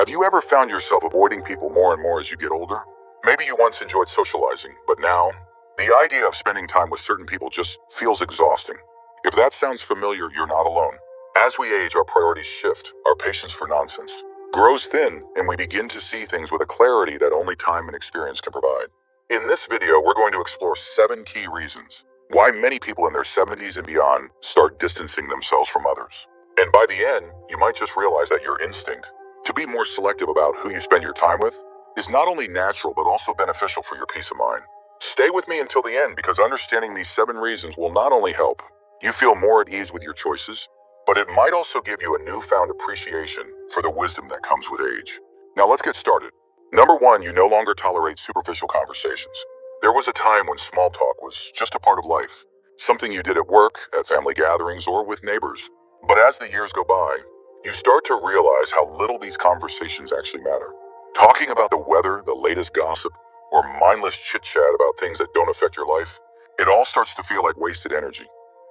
Have you ever found yourself avoiding people more and more as you get older? Maybe you once enjoyed socializing, but now, the idea of spending time with certain people just feels exhausting. If that sounds familiar, you're not alone. As we age, our priorities shift, our patience for nonsense grows thin, and we begin to see things with a clarity that only time and experience can provide. In this video, we're going to explore 7 key reasons why many people in their 70s and beyond start distancing themselves from others. And by the end, you might just realize that your instinct to be more selective about who you spend your time with is not only natural but also beneficial for your peace of mind. Stay with me until the end, because understanding these 7 reasons will not only help you feel more at ease with your choices, but it might also give you a newfound appreciation for the wisdom that comes with age. Now let's get started. Number 1, you no longer tolerate superficial conversations. There was a time when small talk was just a part of life, something you did at work, at family gatherings, or with neighbors. But as the years go by, you start to realize how little these conversations actually matter. Talking about the weather, the latest gossip, or mindless chit-chat about things that don't affect your life, it all starts to feel like wasted energy.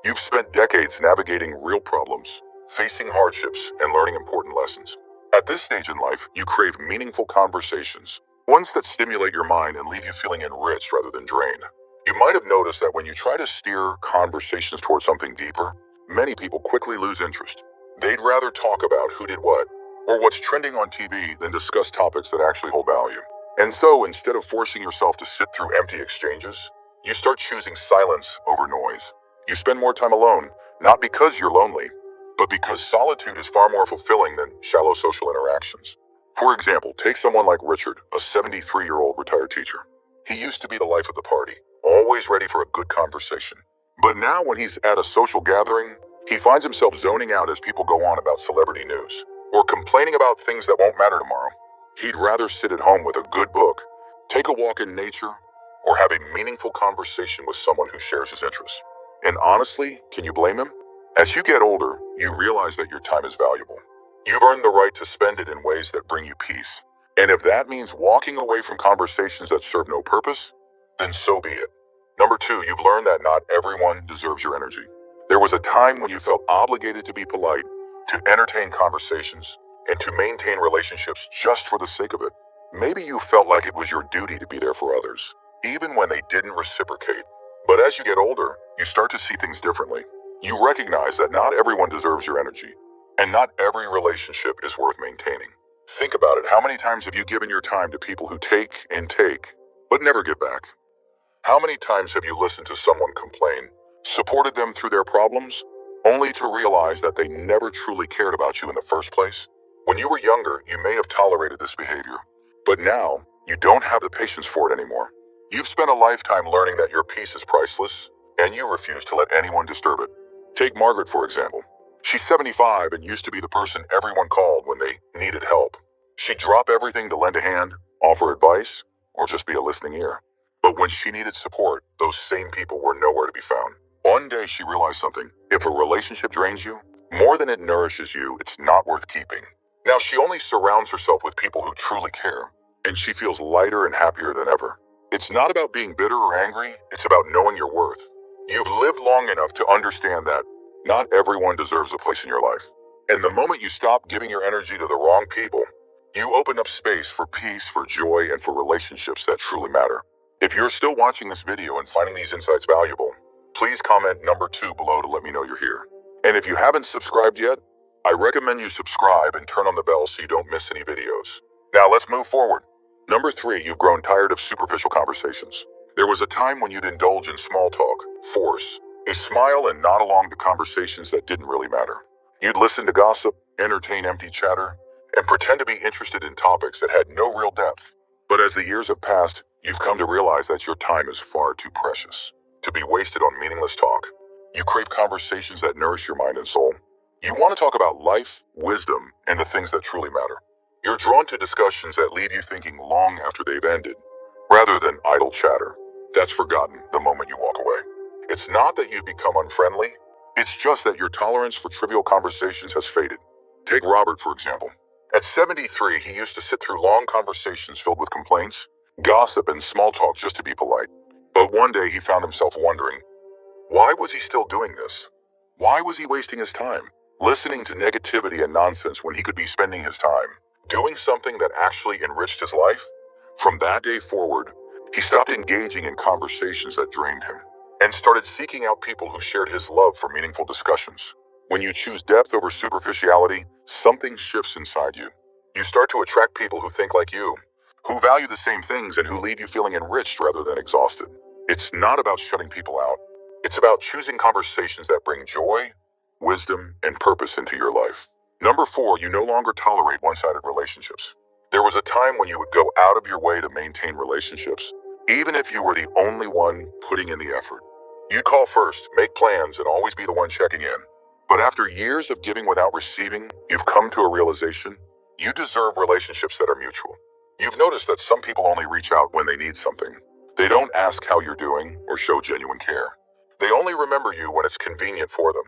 You've spent decades navigating real problems, facing hardships, and learning important lessons. At this stage in life, you crave meaningful conversations, ones that stimulate your mind and leave you feeling enriched rather than drained. You might have noticed that when you try to steer conversations towards something deeper, many people quickly lose interest. They'd rather talk about who did what, or what's trending on TV, than discuss topics that actually hold value. And so, instead of forcing yourself to sit through empty exchanges, you start choosing silence over noise. You spend more time alone, not because you're lonely, but because solitude is far more fulfilling than shallow social interactions. For example, take someone like Richard, a 73-year-old retired teacher. He used to be the life of the party, always ready for a good conversation. But now when he's at a social gathering, he finds himself zoning out as people go on about celebrity news, or complaining about things that won't matter tomorrow. He'd rather sit at home with a good book, take a walk in nature, or have a meaningful conversation with someone who shares his interests. And honestly, can you blame him? As you get older, you realize that your time is valuable. You've earned the right to spend it in ways that bring you peace. And if that means walking away from conversations that serve no purpose, then so be it. Number 2, you've learned that not everyone deserves your energy. There was a time when you felt obligated to be polite, to entertain conversations, and to maintain relationships just for the sake of it. Maybe you felt like it was your duty to be there for others, even when they didn't reciprocate. But as you get older, you start to see things differently. You recognize that not everyone deserves your energy, and not every relationship is worth maintaining. Think about it. How many times have you given your time to people who take and take, but never give back? How many times have you listened to someone complain, supported them through their problems, only to realize that they never truly cared about you in the first place? When you were younger, you may have tolerated this behavior, but now you don't have the patience for it anymore. You've spent a lifetime learning that your peace is priceless, and you refuse to let anyone disturb it. Take Margaret, for example. She's 75 and used to be the person everyone called when they needed help. She'd drop everything to lend a hand, offer advice, or just be a listening ear. But when she needed support, those same people were nowhere to be found. One day she realized something. If a relationship drains you, more than it nourishes you, it's not worth keeping. Now she only surrounds herself with people who truly care, and she feels lighter and happier than ever. It's not about being bitter or angry, it's about knowing your worth. You've lived long enough to understand that not everyone deserves a place in your life. And the moment you stop giving your energy to the wrong people, you open up space for peace, for joy, and for relationships that truly matter. If you're still watching this video and finding these insights valuable, please comment number 2 below to let me know you're here. And if you haven't subscribed yet, I recommend you subscribe and turn on the bell so you don't miss any videos. Now let's move forward. Number 3, you've grown tired of superficial conversations. There was a time when you'd indulge in small talk, force a smile, and nod along to conversations that didn't really matter. You'd listen to gossip, entertain empty chatter, and pretend to be interested in topics that had no real depth. But as the years have passed, you've come to realize that your time is far too precious to be wasted on meaningless talk. You crave conversations that nourish your mind and soul. You want to talk about life, wisdom, and the things that truly matter. You're drawn to discussions that leave you thinking long after they've ended, rather than idle chatter that's forgotten the moment you walk away. It's not that you've become unfriendly, it's just that your tolerance for trivial conversations has faded. Take Robert, for example. At 73, he used to sit through long conversations filled with complaints, gossip, and small talk just to be polite. But one day he found himself wondering, why was he still doing this? Why was he wasting his time, listening to negativity and nonsense when he could be spending his time doing something that actually enriched his life. From that day forward, he stopped engaging in conversations that drained him and started seeking out people who shared his love for meaningful discussions. When you choose depth over superficiality, something shifts inside you. You start to attract people who think like you, who value the same things, and who leave you feeling enriched rather than exhausted. It's not about shutting people out. It's about choosing conversations that bring joy, wisdom, and purpose into your life. Number 4, you no longer tolerate one-sided relationships. There was a time when you would go out of your way to maintain relationships, even if you were the only one putting in the effort. You'd call first, make plans, and always be the one checking in. But after years of giving without receiving, you've come to a realization: you deserve relationships that are mutual. You've noticed that some people only reach out when they need something. They don't ask how you're doing or show genuine care. They only remember you when it's convenient for them.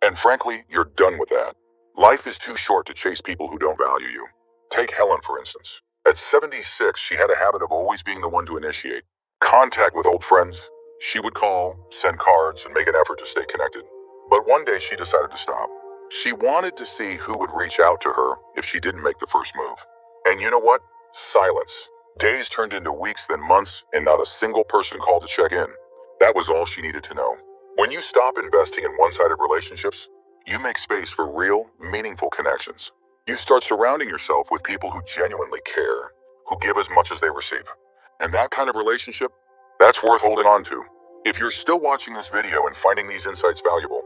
And frankly, you're done with that. Life is too short to chase people who don't value you. Take Helen, for instance. At 76, she had a habit of always being the one to initiate contact with old friends. She would call, send cards, and make an effort to stay connected. But one day she decided to stop. She wanted to see who would reach out to her if she didn't make the first move. And you know what? Silence. Days turned into weeks, then months, and not a single person called to check in. That was all she needed to know. When you stop investing in one-sided relationships, you make space for real, meaningful connections. You start surrounding yourself with people who genuinely care, who give as much as they receive. And that kind of relationship, that's worth holding on to. If you're still watching this video and finding these insights valuable,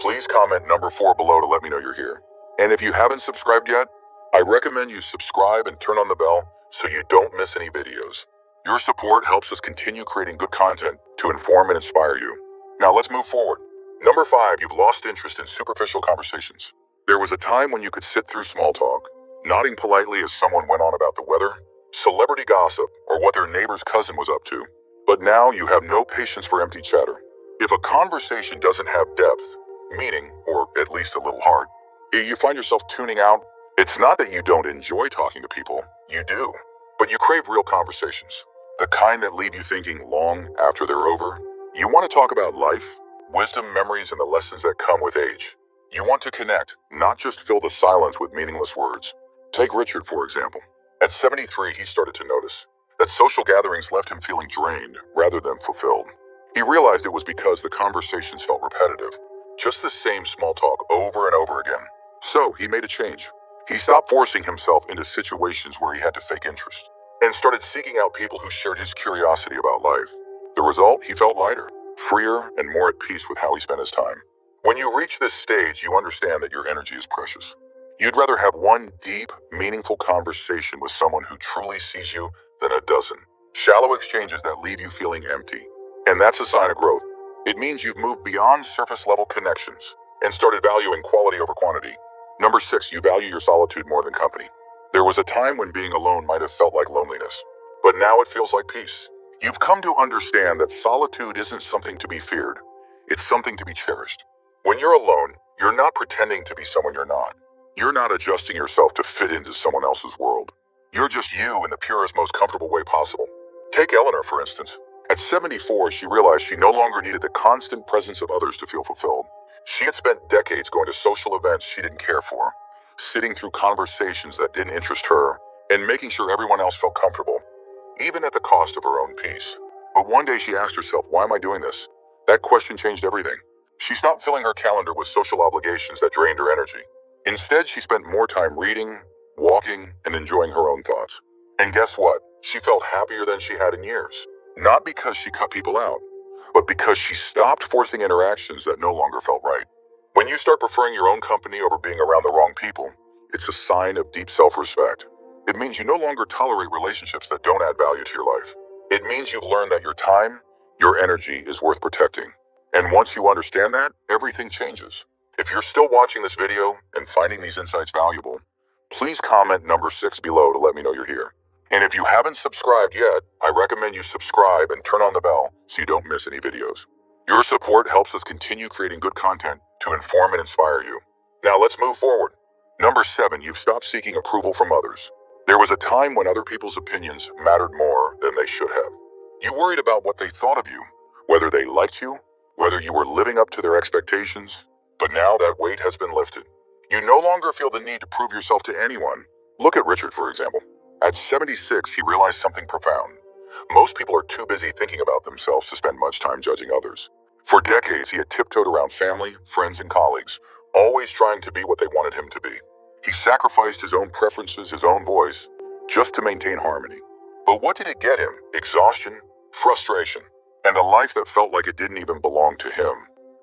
please comment number 4 below to let me know you're here. And if you haven't subscribed yet, I recommend you subscribe and turn on the bell so you don't miss any videos. Your support helps us continue creating good content to inform and inspire you. Now let's move forward. Number 5, you've lost interest in superficial conversations. There was a time when you could sit through small talk, nodding politely as someone went on about the weather, celebrity gossip, or what their neighbor's cousin was up to. But now you have no patience for empty chatter. If a conversation doesn't have depth, meaning, or at least a little heart, you find yourself tuning out. It's not that you don't enjoy talking to people, you do, but you crave real conversations, the kind that leave you thinking long after they're over. You want to talk about life, wisdom, memories, and the lessons that come with age. You want to connect, not just fill the silence with meaningless words. Take Richard, for example. At 73, he started to notice that social gatherings left him feeling drained rather than fulfilled. He realized it was because the conversations felt repetitive, just the same small talk over and over again. So he made a change. He stopped forcing himself into situations where he had to fake interest and started seeking out people who shared his curiosity about life. The result, he felt lighter, freer, and more at peace with how he spent his time. When you reach this stage, you understand that your energy is precious. You'd rather have one deep, meaningful conversation with someone who truly sees you than a dozen shallow exchanges that leave you feeling empty. And that's a sign of growth. It means you've moved beyond surface-level connections and started valuing quality over quantity. Number 6, you value your solitude more than company. There was a time when being alone might have felt like loneliness, but now it feels like peace. You've come to understand that solitude isn't something to be feared. It's something to be cherished. When you're alone, you're not pretending to be someone you're not. You're not adjusting yourself to fit into someone else's world. You're just you in the purest, most comfortable way possible. Take Eleanor, for instance. At 74, she realized she no longer needed the constant presence of others to feel fulfilled. She had spent decades going to social events she didn't care for, sitting through conversations that didn't interest her, and making sure everyone else felt comfortable, even at the cost of her own peace. But one day she asked herself, why am I doing this? That question changed everything. She stopped filling her calendar with social obligations that drained her energy. Instead, she spent more time reading, walking, and enjoying her own thoughts. And guess what? She felt happier than she had in years. Not because she cut people out, but because she stopped forcing interactions that no longer felt right. When you start preferring your own company over being around the wrong people, it's a sign of deep self-respect. It means you no longer tolerate relationships that don't add value to your life. It means you've learned that your time, your energy is worth protecting. And once you understand that, everything changes. If you're still watching this video and finding these insights valuable, please comment number 6 below to let me know you're here. And if you haven't subscribed yet, I recommend you subscribe and turn on the bell so you don't miss any videos. Your support helps us continue creating good content to inform and inspire you. Now let's move forward. Number 7, you've stopped seeking approval from others. There was a time when other people's opinions mattered more than they should have. You worried about what they thought of you, whether they liked you, whether you were living up to their expectations. But now that weight has been lifted. You no longer feel the need to prove yourself to anyone. Look at Richard, for example. At 76, he realized something profound. Most people are too busy thinking about themselves to spend much time judging others. For decades, he had tiptoed around family, friends, and colleagues, always trying to be what they wanted him to be. He sacrificed his own preferences, his own voice, just to maintain harmony. But what did it get him? Exhaustion, frustration, and a life that felt like it didn't even belong to him.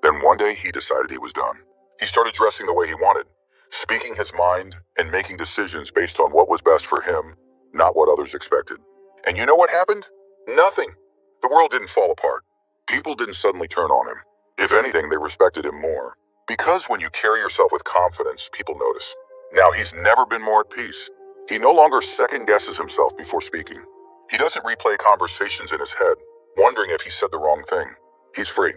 Then one day, he decided he was done. He started dressing the way he wanted, speaking his mind, and making decisions based on what was best for him, not what others expected. And you know what happened? Nothing. The world didn't fall apart. People didn't suddenly turn on him. If anything, they respected him more. Because when you carry yourself with confidence, people notice. Now he's never been more at peace. He no longer second guesses himself before speaking. He doesn't replay conversations in his head, wondering if he said the wrong thing. He's free.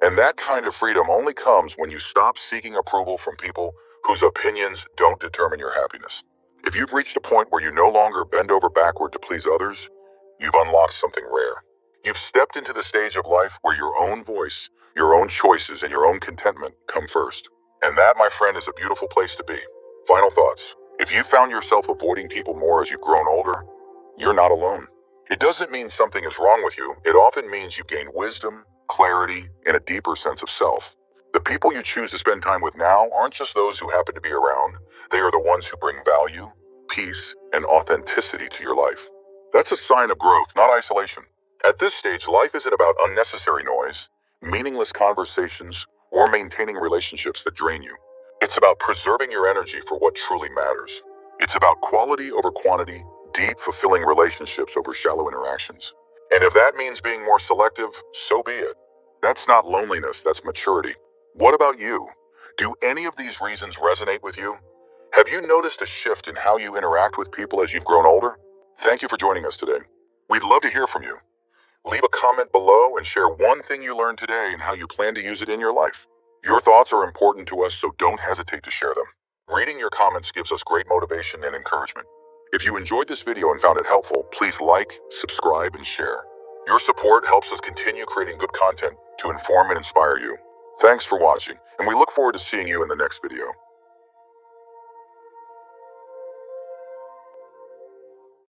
And that kind of freedom only comes when you stop seeking approval from people whose opinions don't determine your happiness. If you've reached a point where you no longer bend over backward to please others, you've unlocked something rare. You've stepped into the stage of life where your own voice, your own choices, and your own contentment come first. And that, my friend, is a beautiful place to be. Final thoughts. If you found yourself avoiding people more as you've grown older, you're not alone. It doesn't mean something is wrong with you. It often means you've gained wisdom, clarity, and a deeper sense of self. The people you choose to spend time with now aren't just those who happen to be around. They are the ones who bring value, peace, and authenticity to your life. That's a sign of growth, not isolation. At this stage, life isn't about unnecessary noise, meaningless conversations, or maintaining relationships that drain you. It's about preserving your energy for what truly matters. It's about quality over quantity, deep, fulfilling relationships over shallow interactions. And if that means being more selective, so be it. That's not loneliness, that's maturity. What about you? Do any of these reasons resonate with you? Have you noticed a shift in how you interact with people as you've grown older? Thank you for joining us today. We'd love to hear from you. Leave a comment below and share one thing you learned today and how you plan to use it in your life. Your thoughts are important to us, so don't hesitate to share them. Reading your comments gives us great motivation and encouragement. If you enjoyed this video and found it helpful, please like, subscribe, and share. Your support helps us continue creating good content to inform and inspire you. Thanks for watching, and we look forward to seeing you in the next video.